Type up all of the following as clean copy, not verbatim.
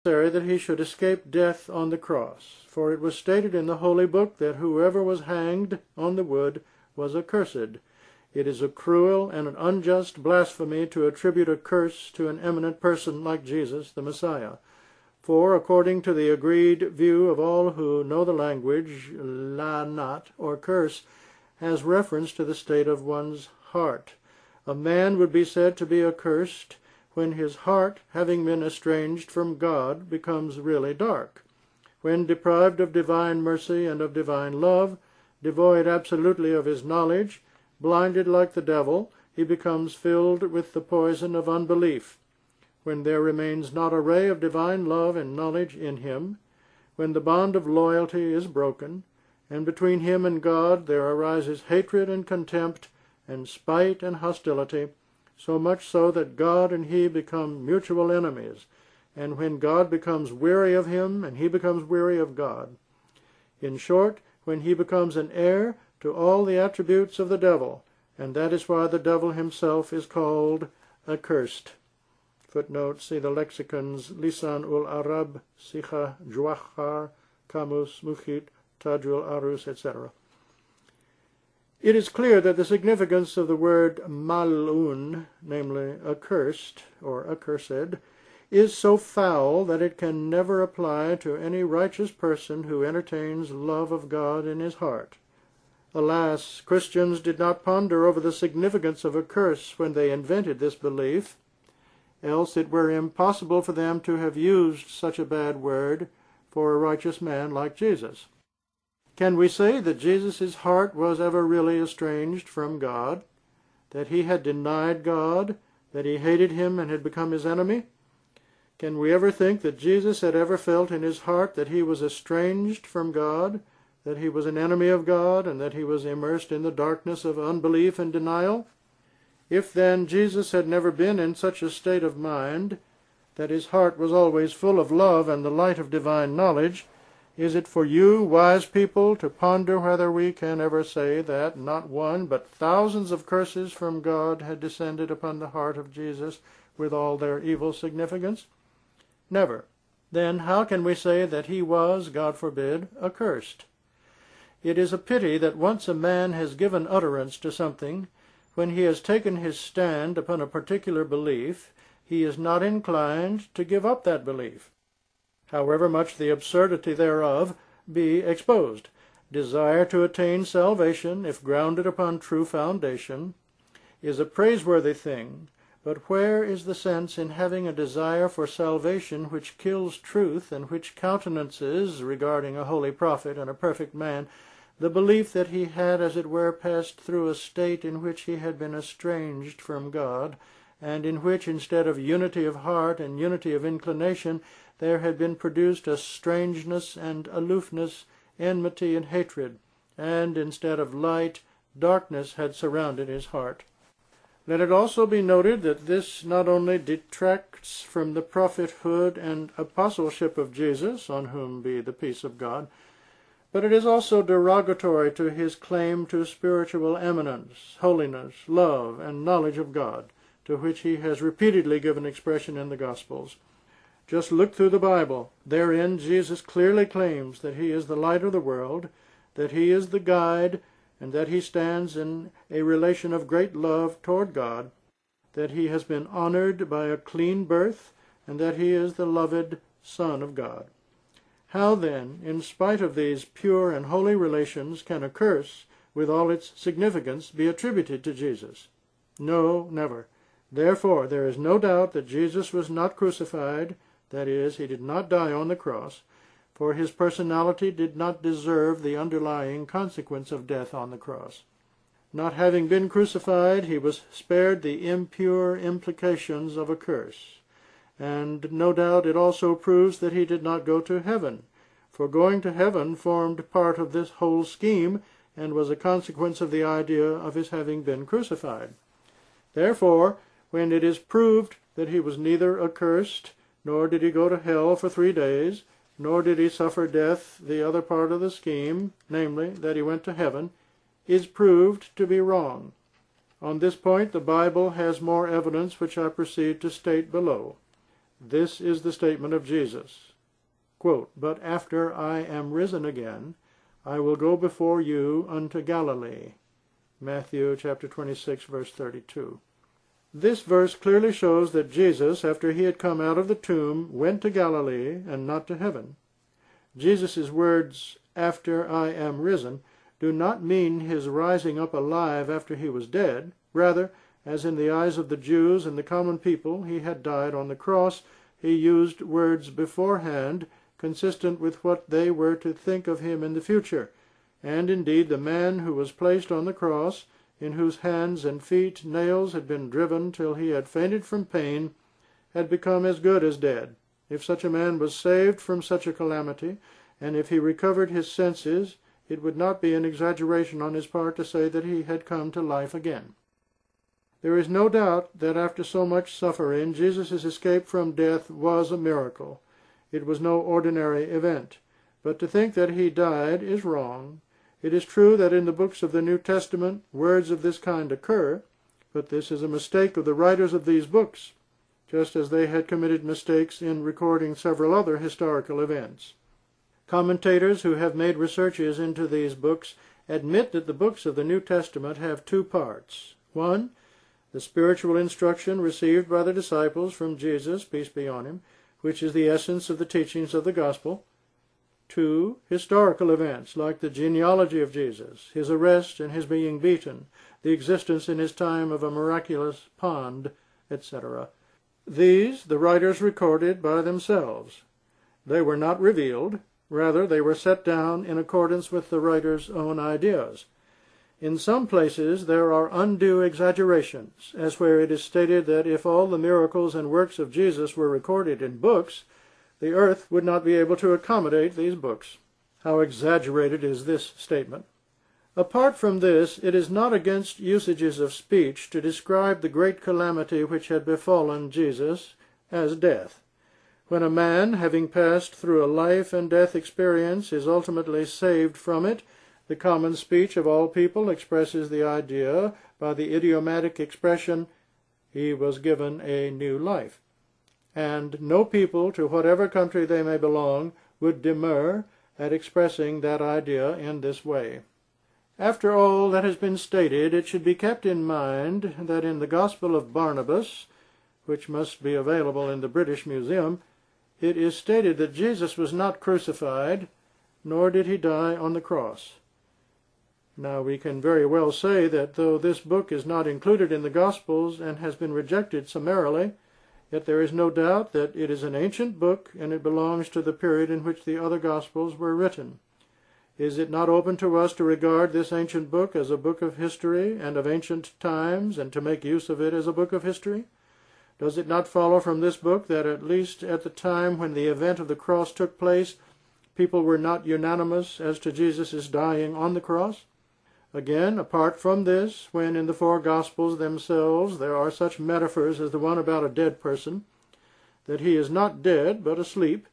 necessary that he should escape death on the cross, for it was stated in the Holy Book that whoever was hanged on the wood was accursed. It is a cruel and an unjust blasphemy to attribute a curse to an eminent person like Jesus, the Messiah. For, according to the agreed view of all who know the language, la'nat, or curse, has reference to the state of one's heart. A man would be said to be accursed when his heart, having been estranged from God, becomes really dark. When deprived of divine mercy and of divine love, devoid absolutely of his knowledge, blinded like the devil, he becomes filled with the poison of unbelief. When there remains not a ray of divine love and knowledge in him, when the bond of loyalty is broken, and between him and God there arises hatred and contempt, and spite and hostility, so much so that God and he become mutual enemies, and when God becomes weary of him, and he becomes weary of God. In short, when he becomes an heir to all the attributes of the devil, and that is why the devil himself is called accursed. Footnote, see the lexicons Lisan ul Arab, Sikha, Juachar, Kamus, Mukhit, Tajul Arus, etc. It is clear that the significance of the word mal'un, namely accursed or accursed, is so foul that it can never apply to any righteous person who entertains love of God in his heart. Alas, Christians did not ponder over the significance of a curse when they invented this belief, else it were impossible for them to have used such a bad word for a righteous man like Jesus. Can we say that Jesus' heart was ever really estranged from God, that he had denied God, that he hated him and had become his enemy? Can we ever think that Jesus had ever felt in his heart that he was estranged from God, that he was an enemy of God, and that he was immersed in the darkness of unbelief and denial? If then Jesus had never been in such a state of mind, that his heart was always full of love and the light of divine knowledge, is it for you, wise people, to ponder whether we can ever say that not one but thousands of curses from God had descended upon the heart of Jesus with all their evil significance? Never. Then how can we say that he was, God forbid, accursed? It is a pity that once a man has given utterance to something, when he has taken his stand upon a particular belief, he is not inclined to give up that belief, however much the absurdity thereof be exposed. Desire to attain salvation, if grounded upon true foundation, is a praiseworthy thing, but where is the sense in having a desire for salvation which kills truth and which countenances, regarding a holy prophet and a perfect man, the belief that he had, as it were, passed through a state in which he had been estranged from God, and in which, instead of unity of heart and unity of inclination, there had been produced a strangeness and aloofness, enmity and hatred, and instead of light, darkness had surrounded his heart. Let it also be noted that this not only detracts from the prophethood and apostleship of Jesus, on whom be the peace of God, but it is also derogatory to his claim to spiritual eminence, holiness, love, and knowledge of God, to which he has repeatedly given expression in the Gospels. Just look through the Bible. Therein Jesus clearly claims that he is the light of the world, that he is the guide, and that he stands in a relation of great love toward God, that he has been honored by a clean birth, and that he is the loved Son of God. How then, in spite of these pure and holy relations, can a curse, with all its significance, be attributed to Jesus? No, never. Therefore, there is no doubt that Jesus was not crucified, that is, he did not die on the cross, for his personality did not deserve the underlying consequence of death on the cross. Not having been crucified, he was spared the impure implications of a curse. And no doubt it also proves that he did not go to heaven, for going to heaven formed part of this whole scheme, and was a consequence of the idea of his having been crucified. Therefore, when it is proved that he was neither accursed, nor did he go to hell for 3 days, nor did he suffer death, the other part of the scheme, namely, that he went to heaven, is proved to be wrong. On this point the Bible has more evidence, which I proceed to state below. This is the statement of Jesus. Quote, "But after I am risen again, I will go before you unto Galilee." Matthew chapter 26, verse 32. This verse clearly shows that Jesus, after he had come out of the tomb, went to Galilee and not to heaven. Jesus' words, "after I am risen," do not mean his rising up alive after he was dead. Rather, as in the eyes of the Jews and the common people he had died on the cross, he used words beforehand consistent with what they were to think of him in the future. And indeed the man who was placed on the cross, in whose hands and feet nails had been driven till he had fainted from pain, had become as good as dead. If such a man was saved from such a calamity, and if he recovered his senses, it would not be an exaggeration on his part to say that he had come to life again. There is no doubt that after so much suffering, Jesus' escape from death was a miracle. It was no ordinary event. But to think that he died is wrong. It is true that in the books of the New Testament words of this kind occur, but this is a mistake of the writers of these books, just as they had committed mistakes in recording several other historical events. Commentators who have made researches into these books admit that the books of the New Testament have two parts. One, the spiritual instruction received by the disciples from Jesus, peace be on him, which is the essence of the teachings of the gospel. Two, historical events like the genealogy of Jesus, his arrest and his being beaten, the existence in his time of a miraculous pond, etc. These the writers recorded by themselves. They were not revealed. Rather, they were set down in accordance with the writer's own ideas. In some places there are undue exaggerations, as where it is stated that if all the miracles and works of Jesus were recorded in books, the earth would not be able to accommodate these books. How exaggerated is this statement? Apart from this, it is not against usages of speech to describe the great calamity which had befallen Jesus as death. When a man, having passed through a life and death experience, is ultimately saved from it, the common speech of all people expresses the idea by the idiomatic expression, "he was given a new life." And no people, to whatever country they may belong, would demur at expressing that idea in this way. After all that has been stated, it should be kept in mind that in the Gospel of Barnabas, which must be available in the British Museum, it is stated that Jesus was not crucified, nor did he die on the cross. Now we can very well say that though this book is not included in the Gospels and has been rejected summarily, yet there is no doubt that it is an ancient book and it belongs to the period in which the other Gospels were written. Is it not open to us to regard this ancient book as a book of history and of ancient times, and to make use of it as a book of history? Does it not follow from this book that at least at the time when the event of the cross took place, people were not unanimous as to Jesus' dying on the cross? Again, apart from this, when in the four Gospels themselves there are such metaphors as the one about a dead person, that he is not dead but asleep,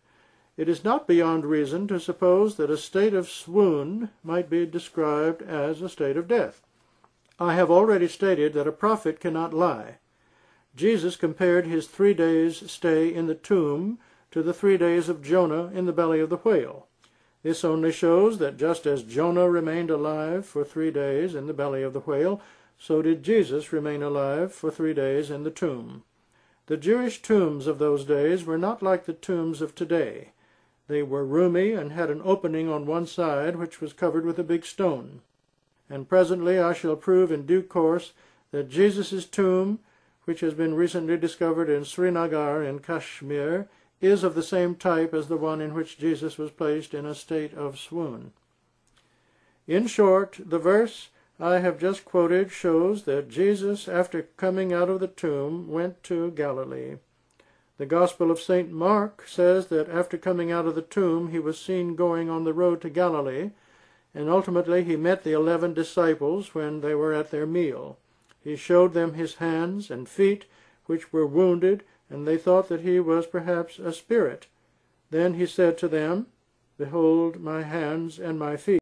it is not beyond reason to suppose that a state of swoon might be described as a state of death. I have already stated that a prophet cannot lie. Jesus compared his 3 days' stay in the tomb to the 3 days of Jonah in the belly of the whale. This only shows that just as Jonah remained alive for 3 days in the belly of the whale, so did Jesus remain alive for 3 days in the tomb. The Jewish tombs of those days were not like the tombs of today. They were roomy and had an opening on one side which was covered with a big stone. And presently I shall prove in due course that Jesus' tomb, which has been recently discovered in Srinagar in Kashmir, is of the same type as the one in which Jesus was placed in a state of swoon. In short, the verse I have just quoted shows that Jesus, after coming out of the tomb, went to Galilee. The Gospel of St. Mark says that after coming out of the tomb he was seen going on the road to Galilee, and ultimately he met the 11 disciples when they were at their meal. He showed them his hands and feet, which were wounded, and they thought that he was perhaps a spirit. Then he said to them, "Behold my hands and my feet."